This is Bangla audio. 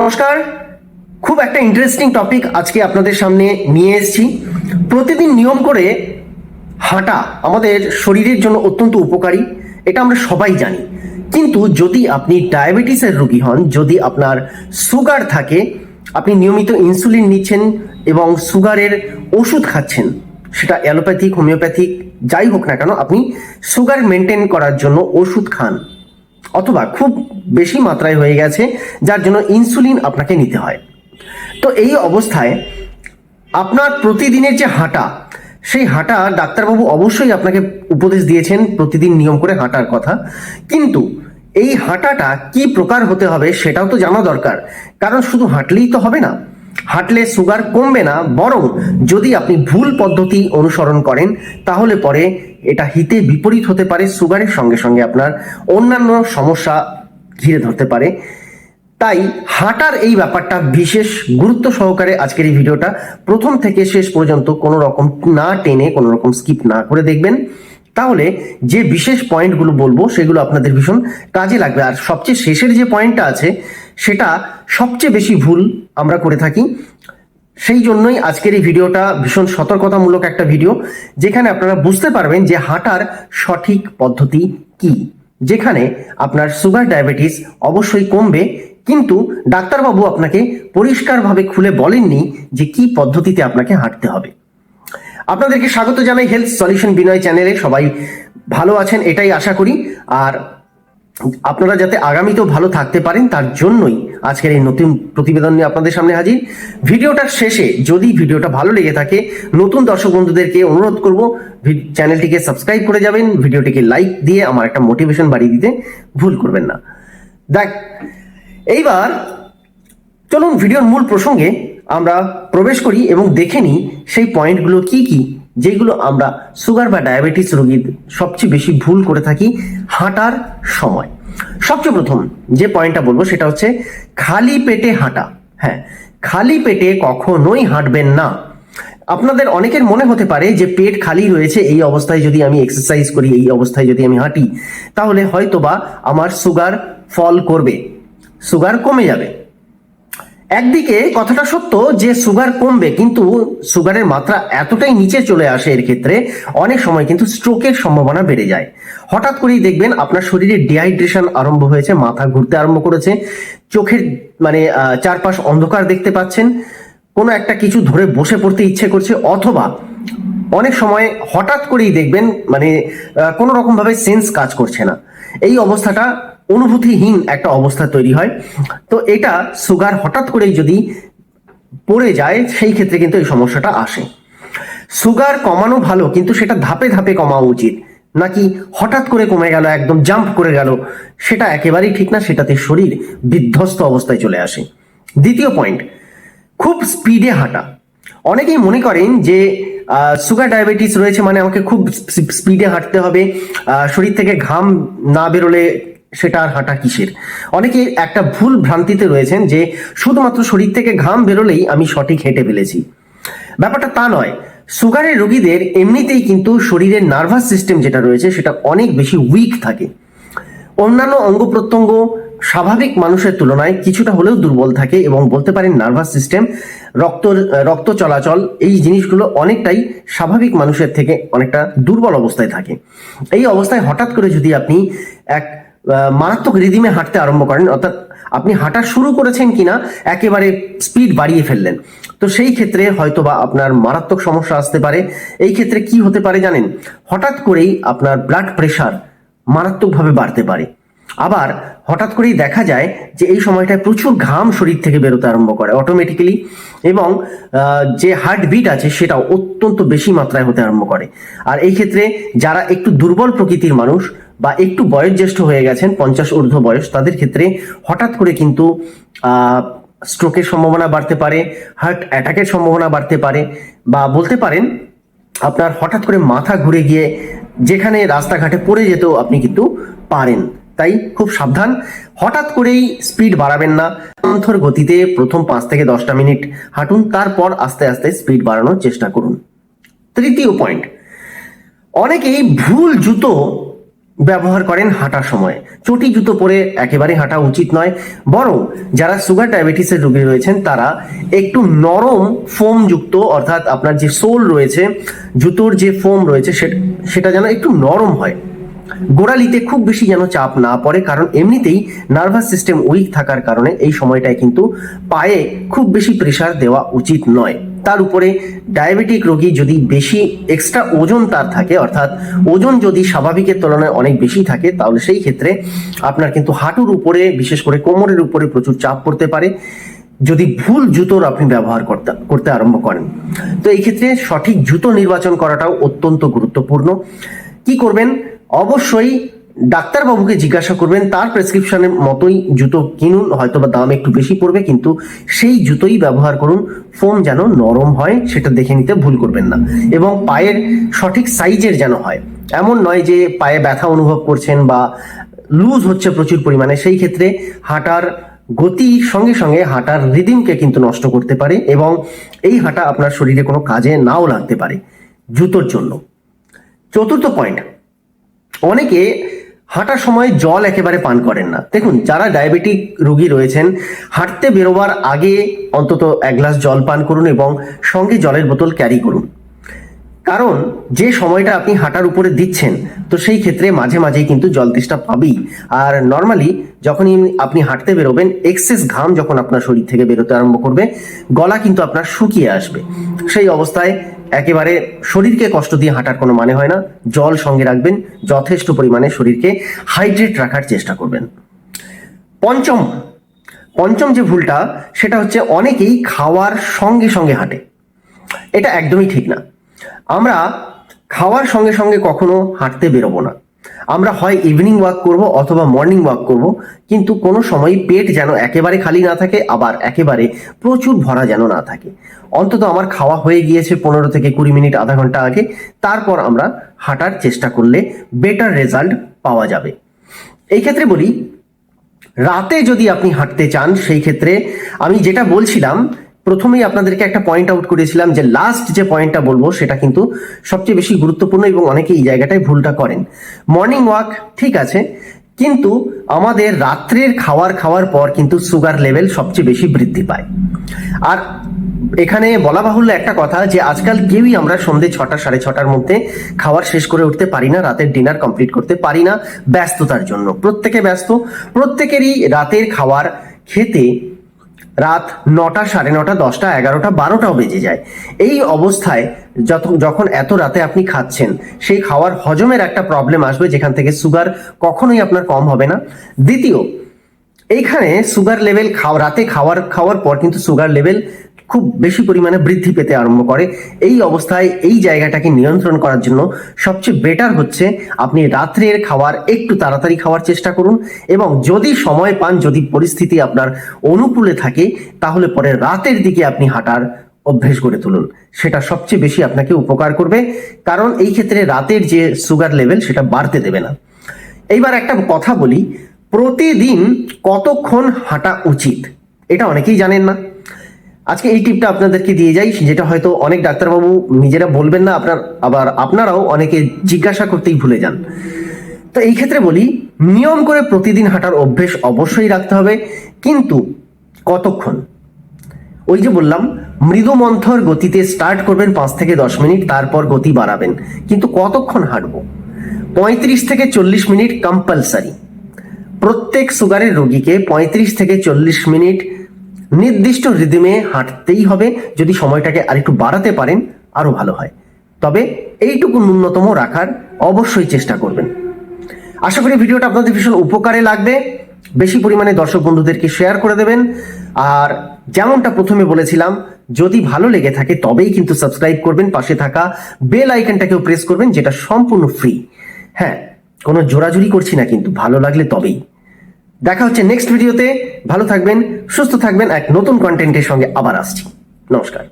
নমস্কার। খুব একটা ইন্টারেস্টিং টপিক আজকে আপনাদের সামনে নিয়ে এসেছি। প্রতিদিন নিয়ম করে হাঁটা আমাদের শরীরের জন্য অত্যন্ত উপকারী, এটা আমরা সবাই জানি। কিন্তু যদি আপনি ডায়াবেটিসের রোগী হন, যদি আপনার সুগার থাকে, আপনি নিয়মিত ইনসুলিন নিচ্ছেন এবং সুগারের ওষুধ খাচ্ছেন, সেটা অ্যালোপ্যাথিক, হোমিওপ্যাথিক যাই হোক না কেন, আপনি সুগার মেনটেন করার জন্য ওষুধ খান, অথবা খুব বেশি মাত্রায় হয়ে গেছে যার জন্য ইনসুলিন আপনাকে নিতে হয়। তো এই অবস্থায় আপনার প্রতিদিনের যে হাঁটা, সেই হাঁটা ডাক্তারবাবু অবশ্যই আপনাকে উপদেশ দিয়েছেন প্রতিদিন নিয়ম করে হাঁটার কথা, কিন্তু এই হাঁটাটা কি প্রকার হতে হবে সেটাও তো জানা দরকার। কারণ শুধু হাঁটলেই তো হবে না, হাঁটলে সুগার কমবে না, বরং যদি আপনি ভুল পদ্ধতি অনুসরণ করেন তাহলে পরে এটা হিতে বিপরীত হতে পারে, সুগারের সঙ্গে সঙ্গে আপনার অন্যান্য সমস্যা ঘিরে ধরতে পারে। তাই হাঁটার এই ব্যাপারটা বিশেষ গুরুত্ব সহকারে আজকের এই ভিডিওটা প্রথম থেকে শেষ পর্যন্ত কোনো রকম না টেনে, কোনো রকম স্কিপ না করে দেখবেন, তাহলে যে বিশেষ পয়েন্টগুলো বলবো সেগুলো আপনাদের ভীষণ কাজে লাগবে। আর সবচেয়ে শেষের যে পয়েন্টটা আছে সেটা সবচেয়ে বেশি ভুল আমরা করে থাকি। সেই জন্যই আজকের এই ভিডিওটা ভীষণ সতর্কতামূলক একটা ভিডিও, যেখানে আপনারা বুঝতে পারবেন যে হাঁটার সঠিক পদ্ধতি কি, যেখানে আপনার সুগার ডায়াবেটিস অবশ্যই কমবে, কিন্তু ডাক্তারবাবু আপনাকে পরিষ্কারভাবে খুলে বলেননি যে কি পদ্ধতিতে আপনাকে হাঁটতে হবে। আপনাদেরকে স্বাগত জানাই হেলথ সলিউশন বিনয় চ্যানেলে। সবাই ভালো আছেন এটাই আশা করি, আর আপনারা যাতে আগামীতেও ভালো থাকতে পারেন তার জন্যই আজকের এই নতুন প্রতিবেদন নিয়ে আপনাদের সামনে হাজির। ভিডিওটার শেষে যদি ভিডিওটা ভালো লেগে থাকে, নতুন দর্শক বন্ধুদেরকে অনুরোধ করব চ্যানেলটিকে সাবস্ক্রাইব করে যাবেন, ভিডিওটিকে লাইক দিয়ে আমার একটা মোটিভেশন বাড়িয়ে দিতে ভুল করবেন না। এইবার চলুন ভিডিওর মূল প্রসঙ্গে আমরা প্রবেশ করি এবং দেখে নিই সেই পয়েন্টগুলো কি কি, যেগুলো আমরা সুগার বা ডায়াবেটিস রোগীর সবচেয়ে বেশি ভুল করে থাকি হাঁটার সময়। সবচেয়ে প্রথম যে পয়েন্টটা বলবো সেটা হচ্ছে খালি পেটে হাঁটা। হ্যাঁ, খালি পেটে কখনোই হাঁটবেন না। আপনাদের অনেকের মনে হতে পারে যে পেট খালি রয়েছে, এই অবস্থায় যদি আমি এক্সারসাইজ করি, এই অবস্থায় যদি আমি হাঁটি, তাহলে হয়তোবা আমার সুগার ফল করবে, সুগার কমে যাবে। একদিকে কথাটা সত্য যে সুগার কমবে, কিন্তু সুগারের মাত্রা এতটাই নিচে চলে আসে এর ক্ষেত্রে অনেক সময় কিন্তু স্ট্রোকের সম্ভাবনা বেড়ে যায়। হঠাৎ করেই দেখবেন আপনার শরীরে ডিহাইড্রেশন আরম্ভ হয়েছে, মাথা ঘুরতে আরম্ভ করেছে, চোখের চারপাশ অন্ধকার দেখতে পাচ্ছেন, কোনো একটা কিছু ধরে বসে পড়তে ইচ্ছে করছে, অথবা অনেক সময় হঠাৎ করেই দেখবেন কোনো রকম ভাবে সেন্স কাজ করছে না। এই অবস্থাটা অনুভূতিহীন একটা অবস্থা তৈরি হয়। তো এটা সুগার হঠাৎ করেই যদি পড়ে যায় সেই ক্ষেত্রে কিন্তু এই সমস্যাটা আসে। সুগার কমানো ভালো, কিন্তু সেটা ধাপে ধাপে কমা উচিত, নাকি হঠাৎ করে কমে গেল, একদম জাম্প করে গেল, সেটা একেবারেই ঠিক না, সেটাতে শরীর বিধ্বস্ত অবস্থায় চলে আসে। দ্বিতীয় পয়েন্ট, খুব স্পিডে হাঁটা। অনেকেই মনে করেন যে সুগার ডায়াবেটিস রয়েছে মানে আমাকে খুব স্পিডে হাঁটতে হবে, শরীর থেকে ঘাম না বেরোলে সেটা আর হাঁটা কিসের। অনেকে একটা ভুল ভ্রান্তিতে রয়েছেন যে শুধুমাত্র শরীর থেকে ঘাম বেরোলেই আমি সঠিক হেঁটে ফেলেছি। ব্যাপারটা তা নয়। সুগারের রোগীদের এমনিতেই কিন্তু শরীরের নার্ভাস সিস্টেম যেটা রয়েছে সেটা অনেক বেশি উইক থাকে। অন্যান্য অঙ্গ প্রত্যঙ্গ স্বাভাবিক মানুষের তুলনায় কিছুটা হলেও দুর্বল থাকে, এবং বলতে পারেন নার্ভাস সিস্টেম, রক্ত চলাচল, এই জিনিসগুলো অনেকটাই স্বাভাবিক মানুষের থেকে অনেকটা দুর্বল অবস্থায় থাকে। এই অবস্থায় হঠাৎ করে যদি আপনি এক মারাত্মক রিদিমে হাঁটতে আরম্ভ করেন, অর্থাৎ আপনি হাঁটা শুরু করেছেন কিনা একেবারে স্পিড বাড়িয়ে ফেললেন, তো সেই ক্ষেত্রে হয়তোবা আপনার মারাত্মক সমস্যা আসতে পারে। এই ক্ষেত্রে কি হতে পারে জানেন? হঠাৎ করেই আপনার ব্লাড প্রেশার মারাত্মকভাবে বাড়তে পারে। আবার হঠাৎ করেই দেখা যায় যে এই সময়টায় প্রচুর ঘাম শরীর থেকে বেরোতে আরম্ভ করে অটোমেটিক্যালি, এবং যে হার্টবিট আছে সেটাও অত্যন্ত বেশি মাত্রায় হতে আরম্ভ করে। আর এই ক্ষেত্রে যারা একটু দুর্বল প্রকৃতির মানুষ বা একটু বয়োজ্যেষ্ঠ হয়ে গেছেন, 50 ঊর্ধ্ব বয়স, তাদের ক্ষেত্রে হঠাৎ করে কিন্তু স্ট্রোকের সম্ভাবনা বাড়তে পারে, হার্ট অ্যাটাকের সম্ভাবনা বাড়তে পারে, বা বলতে পারেন আপনার হঠাৎ করে মাথা ঘুরে গিয়ে যেখানে রাস্তাঘাটে পড়ে যেতেও আপনি কিন্তু পারেন। তাই খুব সাবধান, হঠাৎ করেই স্পিড বাড়াবেন না। মন্থর গতিতে প্রথম 5 থেকে 10টা মিনিট হাঁটুন, তারপর আস্তে আস্তে স্পিড বাড়ানোর চেষ্টা করুন। তৃতীয় পয়েন্ট, অনেকেই ভুল জুতো ব্যবহার করেন হাঁটার সময়। চটি জুতো পরে একেবারে হাঁটা উচিত নয়, বরং যারা সুগার ডায়াবেটিসের রোগী রয়েছেন তারা একটু নরম ফোম যুক্ত, অর্থাৎ আপনার যে সোল রয়েছে, জুতোর যে ফোম রয়েছে সেটা যেন একটু নরম হয়, গোড়ালিতে খুব বেশি যেন চাপ না পড়ে, কারণ এমনিতেই নার্ভাস সিস্টেম উইক থাকার কারণে এই সময়টায় কিন্তু পায়ে খুব বেশি প্রেসার দেওয়া উচিত নয়। তার উপরে ডায়াবেটিক রোগী যদি বেশি এক্সট্রা ওজন তার থাকে, অর্থাৎ ওজন যদি স্বাভাবিকের তুলনায় অনেক বেশি থাকে, তাহলে সেই ক্ষেত্রে আপনার কিন্তু হাঁটুর উপরে, বিশেষ করে কোমরের উপরে প্রচুর চাপ পড়তে পারে যদি ভুল জুতোর আপনি ব্যবহার করতে আরম্ভ করেন। তো এই ক্ষেত্রে সঠিক জুতো নির্বাচন করাটাও অত্যন্ত গুরুত্বপূর্ণ। কি করবেন? অবশ্যই ডাক্তারবাবুকে জিজ্ঞাসা করবেন, তার প্রেসক্রিপশনের মতোই জুতো কিনুন, হয়তো বা দাম একটু বেশি পড়বে, কিন্তু সেই জুতোই ব্যবহার করুন, ফোম যেন নরম হয় সেটা দেখে নিতে ভুল করবেন না, এবং পায়ের সঠিক সাইজের যেন হয়। এমন নয় যে পায়ে ব্যথা অনুভব করছেন বা লুজ হচ্ছে প্রচুর পরিমাণে, সেই ক্ষেত্রে হাঁটার গতির সঙ্গে সঙ্গে হাঁটার রিদিমকে কিন্তু নষ্ট করতে পারে, এবং এই হাঁটা আপনার শরীরে কোনো কাজে নাও লাগতে পারে জুতোর জন্য। চতুর্থ পয়েন্ট, অনেকে হাঁটার সময় জল একেবারে পান করেন না। দেখুন, যারা ডায়াবেটিক রোগী রয়েছেন, হাঁটতে বেরোবার আগে অন্তত 1 গ্লাস জল পান করুন এবং সঙ্গে জলের বোতল ক্যারি করুন, কারণ যে সময়টা আপনি হাঁটার উপরে দিচ্ছেন, তো সেই ক্ষেত্রে মাঝে মাঝেই কিন্তু জল তেষ্টা পাবেই। আর নর্মালি যখনই আপনি হাঁটতে বেরোবেন, এক্সেস ঘাম যখন আপনার শরীর থেকে বেরোতে আরম্ভ করবে, গলা কিন্তু আপনার শুকিয়ে আসবে। সেই অবস্থায় একেবারে শরীরকে কষ্ট দিয়ে হাঁটার কোনো মানে হয় না। জল সঙ্গে রাখবেন, যথেষ্ট পরিমাণে শরীরকে হাইড্রেট রাখার চেষ্টা করবেন। পঞ্চম যে ভুলটা, সেটা হচ্ছে অনেকেই খাওয়ার সঙ্গে সঙ্গে হাঁটে। এটা একদমই ঠিক না। আমরা খাওয়ার সঙ্গে সঙ্গে কখনো হাঁটতে বেরোবো না। আমরা হয় ইভিনিং ওয়াক করব অথবা মর্নিং ওয়াক করব, কিন্তু কোনো সময় পেট যেন একেবারে খালি না থাকে, আবার একেবারে প্রচুর ভরা যেন না থাকে। অন্তত আমার খাওয়া হয়ে গিয়েছে 15 থেকে 20 মিনিট, আধা ঘন্টা আগে, তারপর আমরা হাঁটার চেষ্টা করলে বেটার রেজাল্ট পাওয়া যাবে। এই ক্ষেত্রে বলি, রাতে যদি আপনি হাঁটতে চান, সেই ক্ষেত্রে আমি যেটা বলছিলাম, প্রথমেই আপনাদেরকে একটা পয়েন্ট আউট করেছিলাম যে লাস্ট যে পয়েন্টটা বলবো সেটা কিন্তু সবচেয়ে বেশি গুরুত্বপূর্ণ, এবং অনেকে এই জায়গাটায় ভুলটা করেন। মর্নিং ওয়াক ঠিক আছে, কিন্তু আমাদের রাত্রের খাওয়ার পর কিন্তু সুগার লেভেল সবচেয়ে বেশি বৃদ্ধি পায়। আর এখানে বলা বাহুল্য একটা কথা, যে আজকাল কেউই আমরা সন্ধ্যে 6টা 6:30টার মধ্যে খাওয়ার শেষ করে উঠতে পারি না, রাতের ডিনার কমপ্লিট করতে পারি না, ব্যস্ততার জন্য। প্রত্যেকে ব্যস্ত, প্রত্যেকেরই রাতের খাবার খেতে রাত 9টা, 9:30, 10টা, 11টা, 12টাও বেজে যায়। এই অবস্থায় যখন এত রাতে আপনি খাচ্ছেন, সেই খাওয়ার হজমের একটা প্রবলেম আসবে, যেখান থেকে সুগার কখনোই আপনার কম হবে না। দ্বিতীয়, এইখানে সুগার লেভেল রাতে খাওয়ার পর কিন্তু সুগার লেভেল খুব বেশি পরিমাণে বৃদ্ধি পেতে আরম্ভ করে। এই অবস্থায় এই জায়গাটাকে নিয়ন্ত্রণ করার জন্য সবচেয়ে বেটার হচ্ছে আপনি রাত্রের খাবার একটু তাড়াতাড়ি খাওয়ার চেষ্টা করুন, এবং যদি সময় পান, যদি পরিস্থিতি আপনার অনুকূলে থাকে, তাহলে পরে রাতের দিকে আপনি হাঁটার অভ্যেস গড়ে তুলুন। সেটা সবচেয়ে বেশি আপনাকে উপকার করবে, কারণ এই ক্ষেত্রে রাতের যে সুগার লেভেল সেটা বাড়তে দেবে না। এইবার একটা কথা বলি, প্রতিদিন কতক্ষণ হাঁটা উচিত এটা অনেকেই জানেন না। আজকে এই টিপটা আপনাদেরকে দিয়ে যাই, যেটা হয়তো অনেক ডাক্তারবাবু নিজেরা বলবেন না, আবার আপনারাও অনেকে জিজ্ঞাসা করতেই ভুলে যান। তো এই ক্ষেত্রে বলি, নিয়ম করে প্রতিদিন হাঁটার অভ্যেস অবশ্যই রাখতে হবে, কিন্তু কতক্ষণ? ওই যে বললাম, মৃদু মন্থর গতিতে স্টার্ট করবেন 5 থেকে 10 মিনিট, তারপর গতি বাড়াবেন। কিন্তু কতক্ষণ হাঁটবো? 35 থেকে 40 মিনিট কম্পালসারি। প্রত্যেক সুগারের রোগীকে 35 থেকে 40 মিনিট নির্দিষ্ট রিদিমে হাঁটতেই হবে। যদি সময়টাকে আরেকটু বাড়াতে পারেন আরো ভালো হয়, তবে এইটুকু ন্যূনতম রাখার অবশ্যই চেষ্টা করবেন। আশা করি ভিডিওটা আপনাদের ভীষণ উপকারে লাগবে। বেশি পরিমাণে দর্শক বন্ধুদেরকে শেয়ার করে দেবেন, আর যেমনটা প্রথমে বলেছিলাম, যদি ভালো লেগে থাকে তবেই কিন্তু সাবস্ক্রাইব করবেন, পাশে থাকা বেল আইকনটাকেও প্রেস করবেন, যেটা সম্পূর্ণ ফ্রি। হ্যাঁ, কোনো জোরাজুরি করছি না, কিন্তু ভালো লাগলে তবেই। দেখা হচ্ছে নেক্সট ভিডিওতে। ভালো থাকবেন, সুস্থ থাকবেন, এক নতুন কন্টেন্টের সঙ্গে আবার আসছি। নমস্কার।